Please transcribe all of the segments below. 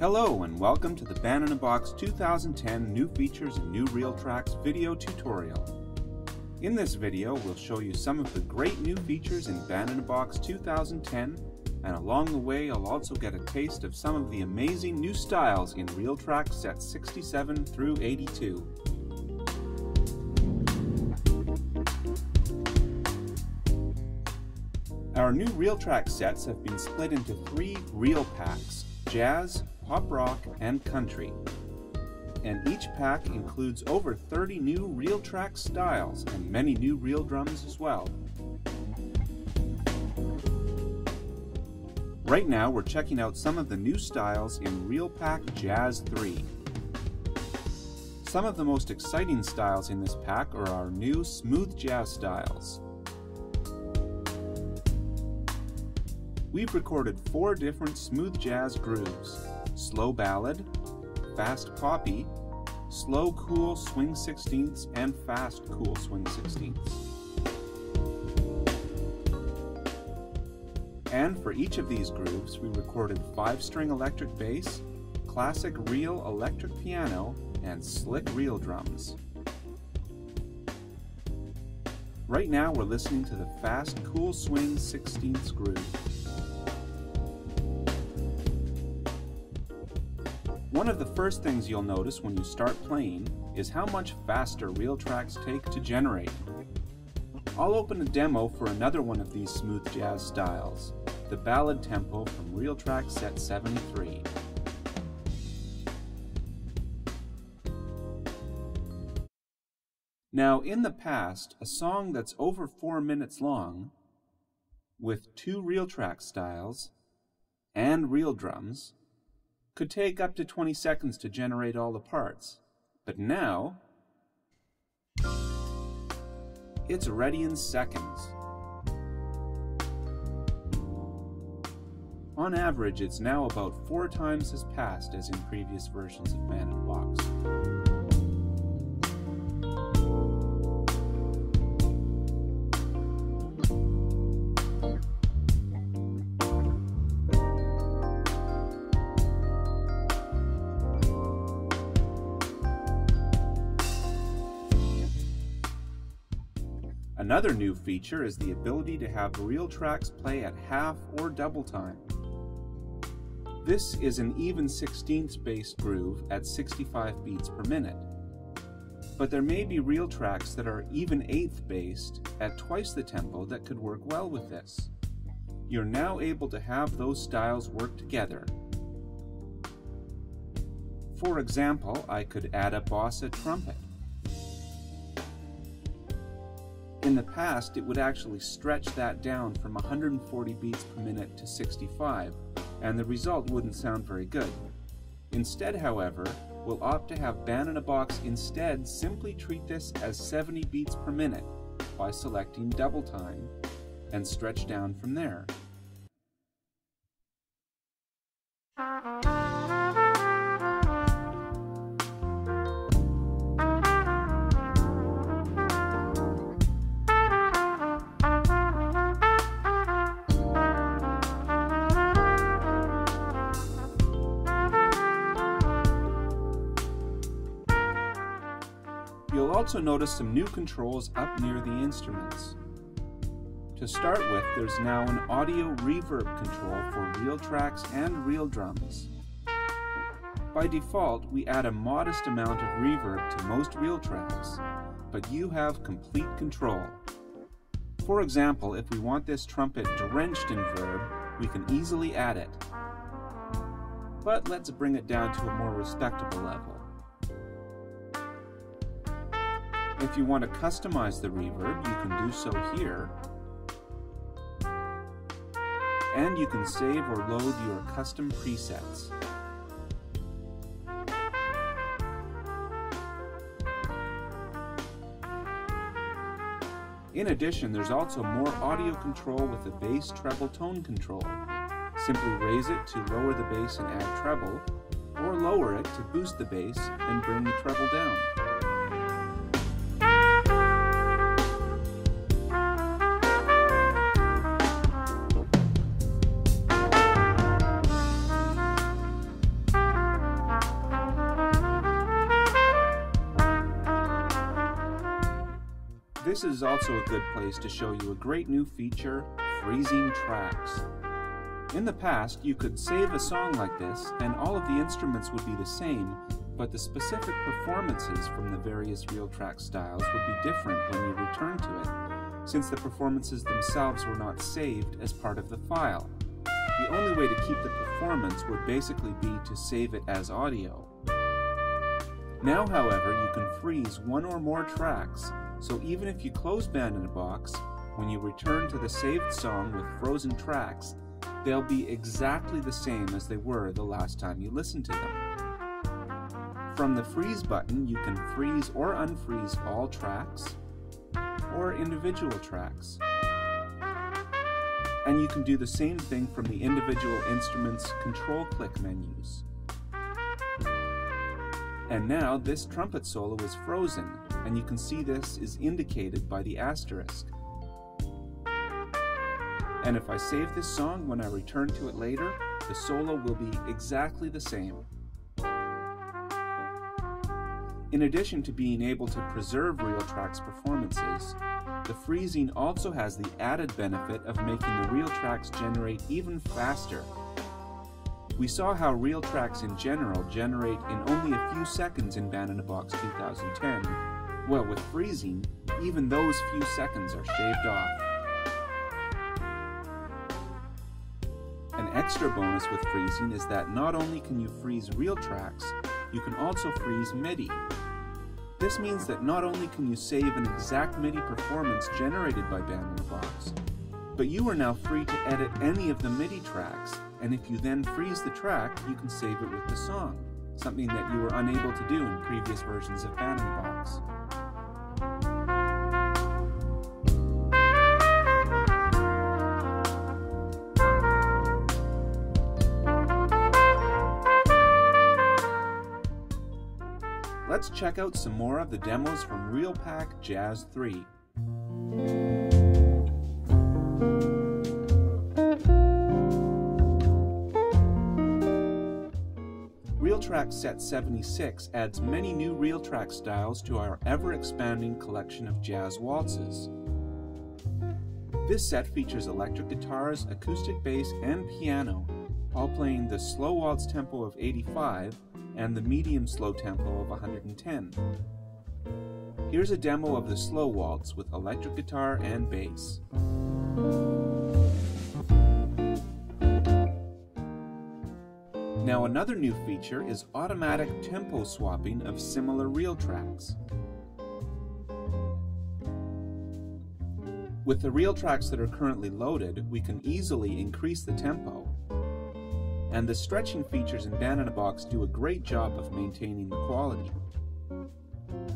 Hello and welcome to the Band in a Box 2010 New Features and New RealTracks video tutorial. In this video we'll show you some of the great new features in Band in a Box 2010, and along the way you'll also get a taste of some of the amazing new styles in RealTracks sets 67 through 82. Our new RealTracks sets have been split into 3 Real packs: Jazz, Pop Rock, and Country. And each pack includes over 30 new RealTracks styles and many new Real drums as well. Right now we're checking out some of the new styles in RealPack Jazz 3. Some of the most exciting styles in this pack are our new smooth jazz styles. We've recorded 4 different smooth jazz grooves: slow ballad, fast poppy, slow cool swing 16ths, and fast cool swing 16ths. And for each of these grooves we recorded 5-string electric bass, classic real electric piano, and slick real drums. Right now we're listening to the fast cool swing 16ths groove. One of the first things you'll notice when you start playing is how much faster RealTracks take to generate. I'll open a demo for another one of these smooth jazz styles, the ballad tempo from RealTracks set 73. Now, in the past, a song that's over 4 minutes long, with 2 RealTracks styles and real drums, could take up to 20 seconds to generate all the parts. But now, it's ready in seconds. On average, it's now about 4 times as fast as in previous versions of Band in a Box. Another new feature is the ability to have RealTracks play at half or double time. This is an even 16ths based groove at 65 beats per minute. But there may be RealTracks that are even 8th based at twice the tempo that could work well with this. You're now able to have those styles work together. For example, I could add a bossa trumpet. In the past, it would actually stretch that down from 140 beats per minute to 65, and the result wouldn't sound very good. Instead, however, we'll opt to have Band in a Box instead simply treat this as 70 beats per minute by selecting double time and stretch down from there. You'll also notice some new controls up near the instruments. To start with, there's now an audio reverb control for RealTracks and real drums. By default, we add a modest amount of reverb to most RealTracks, but you have complete control. For example, if we want this trumpet drenched in verb, we can easily add it. But let's bring it down to a more respectable level. If you want to customize the reverb, you can do so here, and you can save or load your custom presets. In addition, there's also more audio control with the bass treble tone control. Simply raise it to lower the bass and add treble, or lower it to boost the bass and bring the treble down. This is also a good place to show you a great new feature, freezing tracks. In the past, you could save a song like this and all of the instruments would be the same, but the specific performances from the various RealTracks styles would be different when you return to it, since the performances themselves were not saved as part of the file. The only way to keep the performance would basically be to save it as audio. Now, however, you can freeze one or more tracks, so even if you close Band in a Box, when you return to the saved song with frozen tracks, they'll be exactly the same as they were the last time you listened to them. From the Freeze button, you can freeze or unfreeze all tracks, or individual tracks. And you can do the same thing from the individual instruments' control click menus. And now this trumpet solo is frozen, and you can see this is indicated by the asterisk. And if I save this song when I return to it later, the solo will be exactly the same. In addition to being able to preserve RealTracks performances, the freezing also has the added benefit of making the RealTracks generate even faster. We saw how RealTracks in general generate in only a few seconds in Band in a Box 2010. Well, with freezing, even those few seconds are shaved off. An extra bonus with freezing is that not only can you freeze RealTracks, you can also freeze MIDI. This means that not only can you save an exact MIDI performance generated by Band in a Box, but you are now free to edit any of the MIDI tracks, and if you then freeze the track, you can save it with the song, something that you were unable to do in previous versions of Band in a Box. Let's check out some more of the demos from RealPack Jazz 3. RealTracks Set 76 adds many new RealTracks styles to our ever-expanding collection of jazz waltzes. This set features electric guitars, acoustic bass, and piano, all playing the slow waltz tempo of 85 and the medium slow tempo of 110. Here's a demo of the slow waltz with electric guitar and bass. Now another new feature is automatic tempo swapping of similar RealTracks. With the RealTracks that are currently loaded, we can easily increase the tempo. And the stretching features in Band in a Box do a great job of maintaining the quality.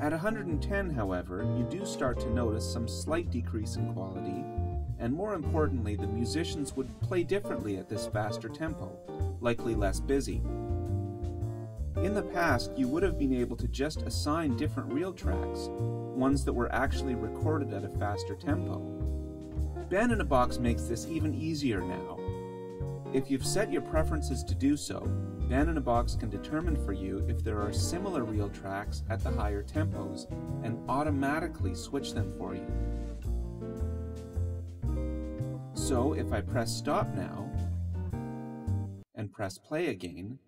At 110, however, you do start to notice some slight decrease in quality, and more importantly, the musicians would play differently at this faster tempo, likely less busy. In the past, you would have been able to just assign different RealTracks, ones that were actually recorded at a faster tempo. Band in a Box makes this even easier now. If you've set your preferences to do so, Band in a Box can determine for you if there are similar RealTracks at the higher tempos and automatically switch them for you. So if I press stop now and press play again,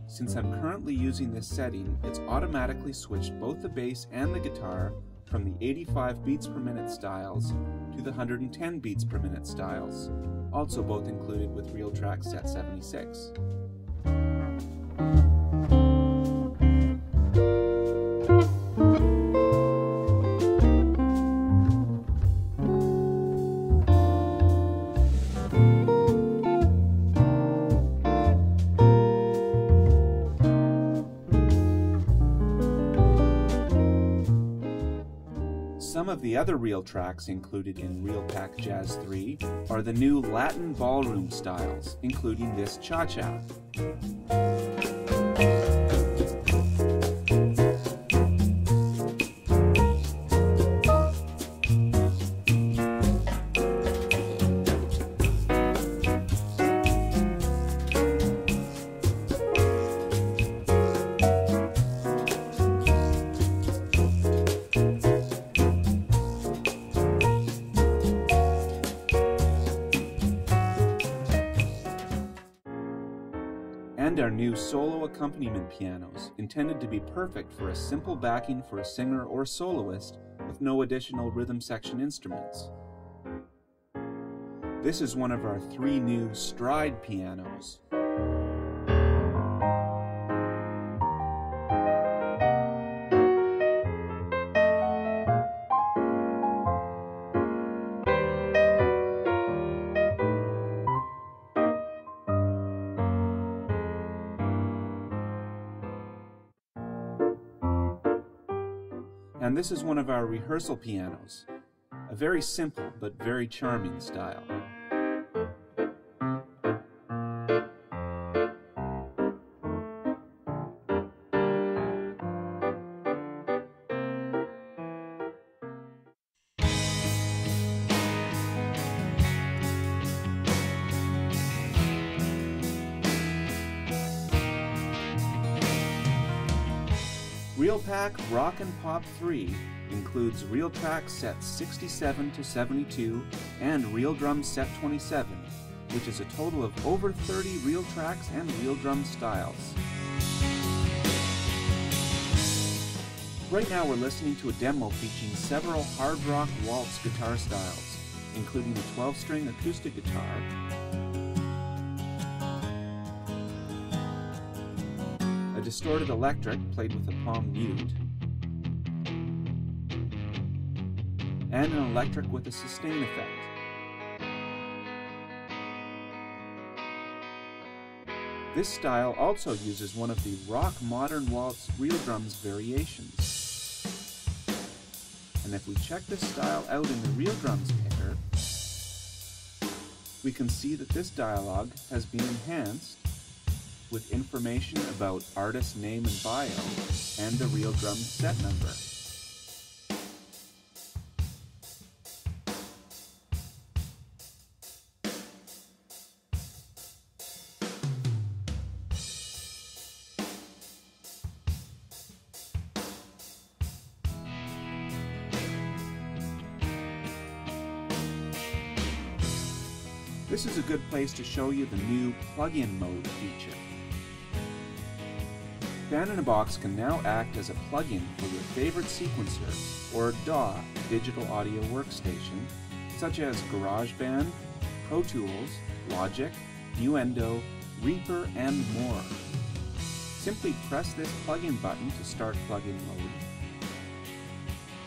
since I'm currently using this setting, it's automatically switched both the bass and the guitar from the 85 beats per minute styles to the 110 beats per minute styles, also both included with RealTracks Set 76. Some of the other RealTracks included in RealPack Jazz 3 are the new Latin ballroom styles, including this cha-cha. And our new solo accompaniment pianos, intended to be perfect for a simple backing for a singer or soloist with no additional rhythm section instruments. This is one of our 3 new stride pianos. And this is one of our rehearsal pianos, a very simple but very charming style. RealPack Rock and Pop 3 includes RealTracks sets 67 to 72 and RealDrums set 27, which is a total of over 30 RealTracks and RealDrum styles. Right now we're listening to a demo featuring several hard rock waltz guitar styles, including a 12-string acoustic guitar, a distorted electric played with a palm mute, and an electric with a sustain effect. This style also uses one of the rock modern waltz RealDrums variations. And if we check this style out in the RealDrums picker, we can see that this dialog has been enhanced with information about artist name and bio and the RealDrums set number. This is a good place to show you the new plug-in mode feature. Band-in-a-Box can now act as a plug-in for your favorite sequencer or DAW digital audio workstation, such as GarageBand, ProTools, Logic, Nuendo, Reaper, and more. Simply press this plug-in button to start plug-in mode.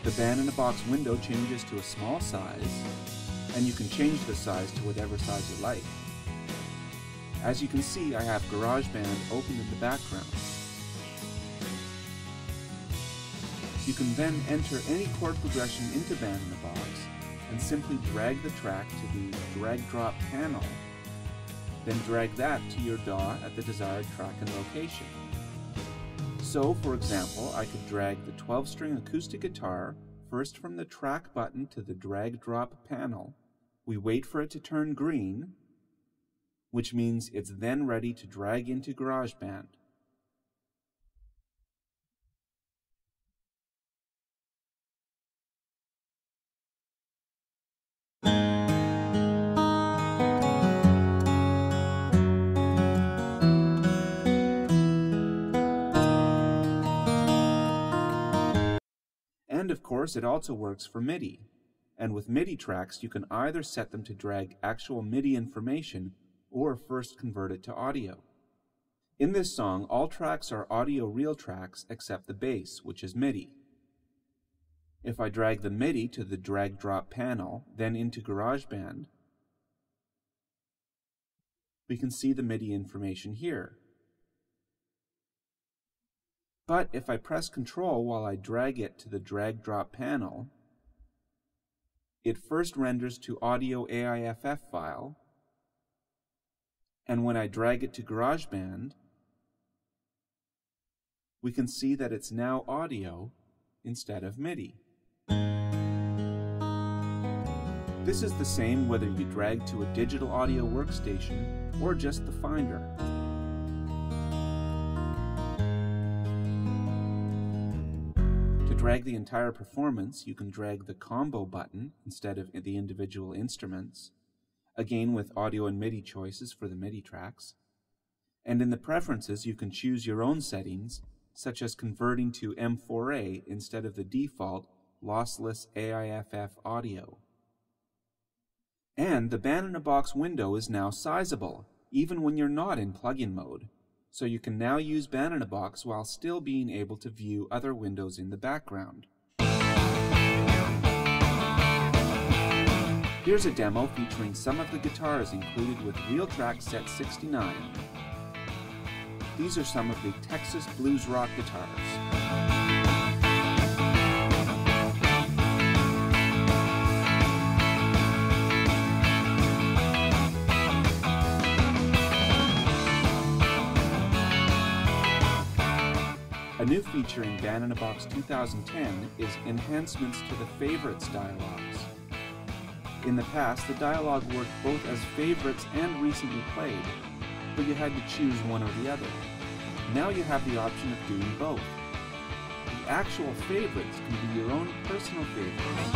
The Band-in-a-Box window changes to a small size, and you can change the size to whatever size you like. As you can see, I have GarageBand open in the background. You can then enter any chord progression into Band-in-a-Box and simply drag the track to the drag-drop panel, then drag that to your DAW at the desired track and location. So, for example, I could drag the 12-string acoustic guitar first from the track button to the drag-drop panel. We wait for it to turn green, which means it's then ready to drag into GarageBand. And of course, it also works for MIDI. And with MIDI tracks, you can either set them to drag actual MIDI information or first convert it to audio. In this song, all tracks are audio RealTracks except the bass, which is MIDI. If I drag the MIDI to the drag-drop panel, then into GarageBand, we can see the MIDI information here. But if I press Ctrl while I drag it to the drag-drop panel, it first renders to audio AIFF file, and when I drag it to GarageBand, we can see that it's now audio instead of MIDI. This is the same whether you drag to a digital audio workstation or just the Finder. To drag the entire performance, you can drag the combo button instead of the individual instruments, again with audio and MIDI choices for the MIDI tracks. And in the preferences, you can choose your own settings, such as converting to M4A instead of the default lossless AIFF audio. And the band-in-a-box window is now sizable, even when you're not in plugin mode, so you can now use band-in-a-box while still being able to view other windows in the background. Here's a demo featuring some of the guitars included with RealTracks Set 69. These are some of the Texas blues rock guitars. A new feature in Band-in-a-Box 2010 is enhancements to the favorites dialogues. In the past, the dialogue worked both as favorites and recently played, but you had to choose one or the other. Now you have the option of doing both. The actual favorites can be your own personal favorites.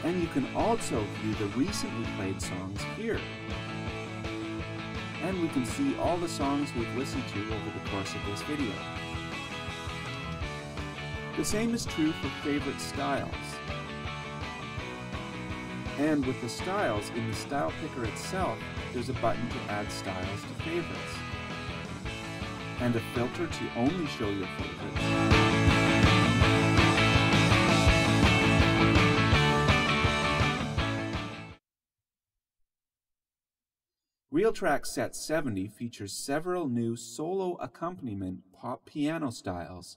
And you can also view the recently played songs here. And we can see all the songs we've listened to over the course of this video. The same is true for favorite styles. And with the styles in the style picker itself, there's a button to add styles to favorites. And a filter to only show your favorites. RealTracks Set 70 features several new solo accompaniment pop piano styles,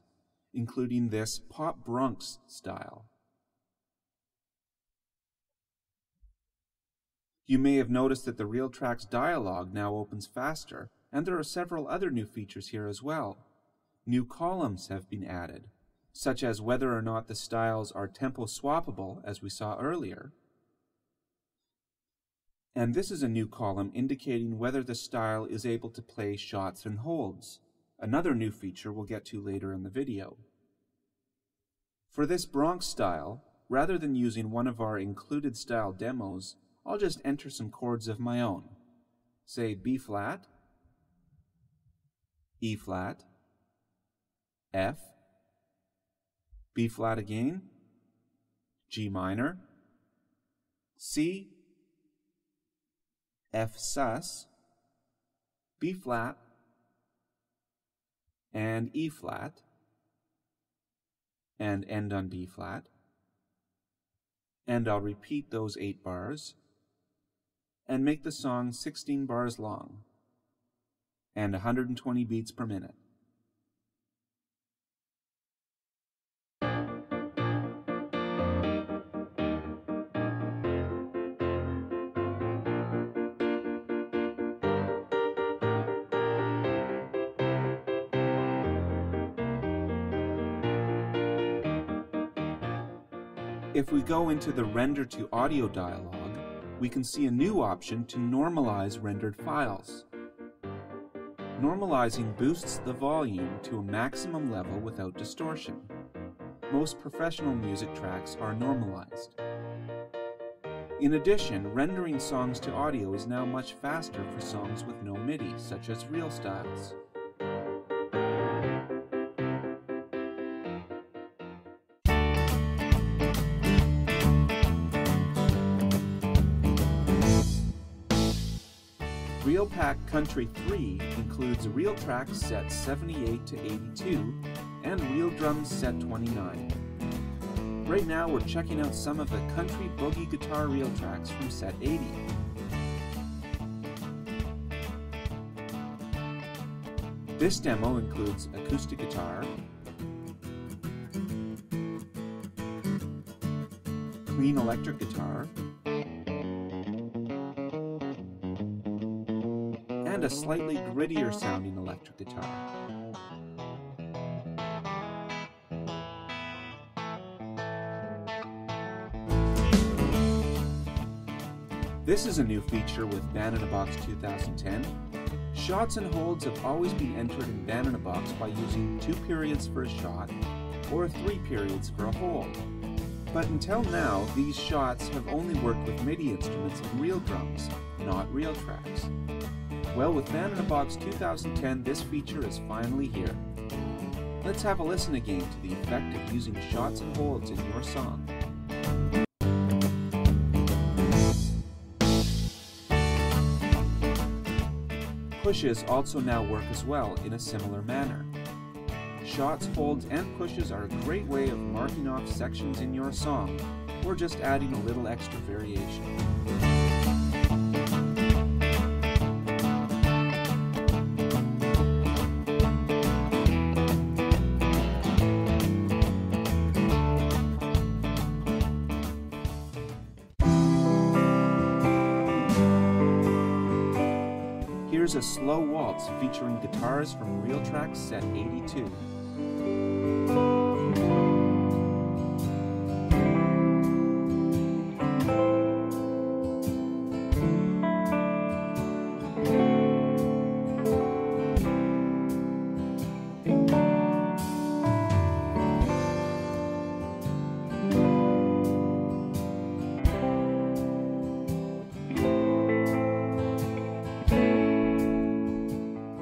including this Pop Bronx style. You may have noticed that the RealTracks dialog now opens faster, and there are several other new features here as well. New columns have been added, such as whether or not the styles are tempo swappable, as we saw earlier. And this is a new column indicating whether the style is able to play shots and holds, another new feature we'll get to later in the video. For this Bronx style, rather than using one of our included style demos, I'll just enter some chords of my own. Say B flat, E flat, F, B flat again, G minor, C, F sus, B flat, and E flat, and end on B flat. And I'll repeat those 8 bars, and make the song 16 bars long, and 120 beats per minute. If we go into the Render to Audio dialog, we can see a new option to normalize rendered files. Normalizing boosts the volume to a maximum level without distortion. Most professional music tracks are normalized. In addition, rendering songs to audio is now much faster for songs with no MIDI, such as Real styles. RealPack Country 3 includes RealTracks Set 78 to 82 and RealDrums Set 29. Right now we're checking out some of the country boogie guitar RealTracks from Set 80. This demo includes acoustic guitar, clean electric guitar, and a slightly grittier sounding electric guitar. This is a new feature with Band-in-a-Box 2010. Shots and holds have always been entered in Band-in-a-Box by using 2 periods for a shot or 3 periods for a hold. But until now, these shots have only worked with MIDI instruments and real drums, not RealTracks. Well, with Band in a Box 2010, this feature is finally here. Let's have a listen again to the effect of using shots and holds in your song. Pushes also now work as well in a similar manner. Shots, holds, and pushes are a great way of marking off sections in your song, or just adding a little extra variation. Here's a slow waltz featuring guitars from RealTracks set 82.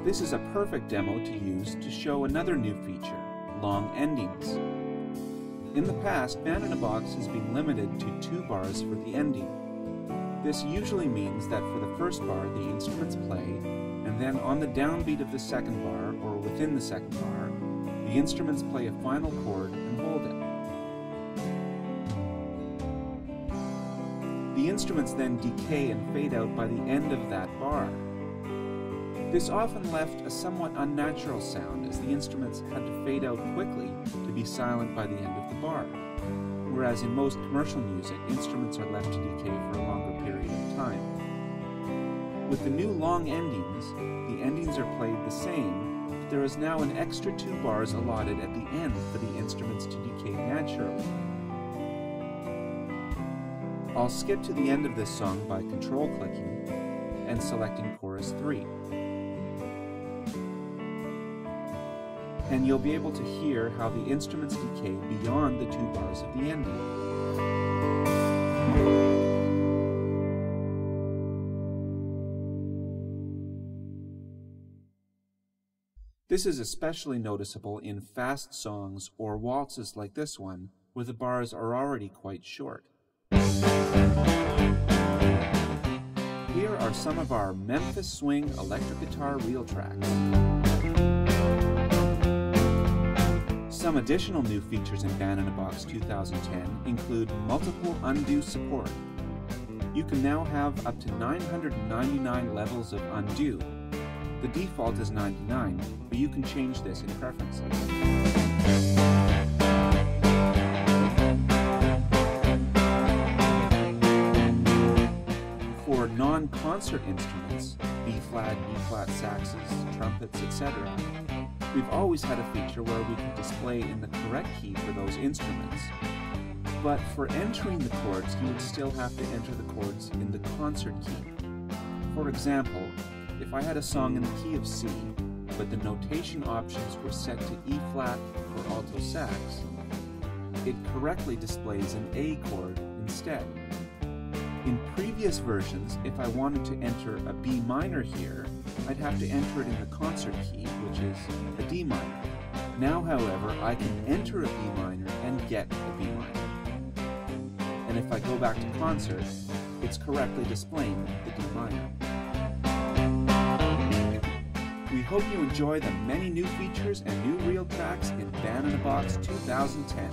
This is a perfect demo to use to show another new feature, long endings. In the past, Band in a Box has been limited to 2 bars for the ending. This usually means that for the first bar the instruments play, and then on the downbeat of the second bar, or within the second bar, the instruments play a final chord and hold it. The instruments then decay and fade out by the end of that bar. This often left a somewhat unnatural sound, as the instruments had to fade out quickly to be silent by the end of the bar, whereas in most commercial music, instruments are left to decay for a longer period of time. With the new long endings, the endings are played the same, but there is now an extra 2 bars allotted at the end for the instruments to decay naturally. I'll skip to the end of this song by control-clicking and selecting chorus 3. And you'll be able to hear how the instruments decay beyond the 2 bars of the ending. This is especially noticeable in fast songs or waltzes like this one, where the bars are already quite short. Here are some of our Memphis Swing electric guitar RealTracks. Some additional new features in Band in a Box 2010 include multiple undo support. You can now have up to 999 levels of undo. The default is 99, but you can change this in preferences. For non-concert instruments, B-flat, E-flat saxes, trumpets, etc., we've always had a feature where we can display in the correct key for those instruments. But for entering the chords, you would still have to enter the chords in the concert key. For example, if I had a song in the key of C, but the notation options were set to E-flat for alto sax, it correctly displays an A chord instead. In previous versions, if I wanted to enter a B minor here, I'd have to enter it in the concert key, which is a D minor. Now, however, I can enter a B minor and get a B minor. And if I go back to concert, it's correctly displaying the D minor. We hope you enjoy the many new features and new RealTracks in Band in a Box 2010.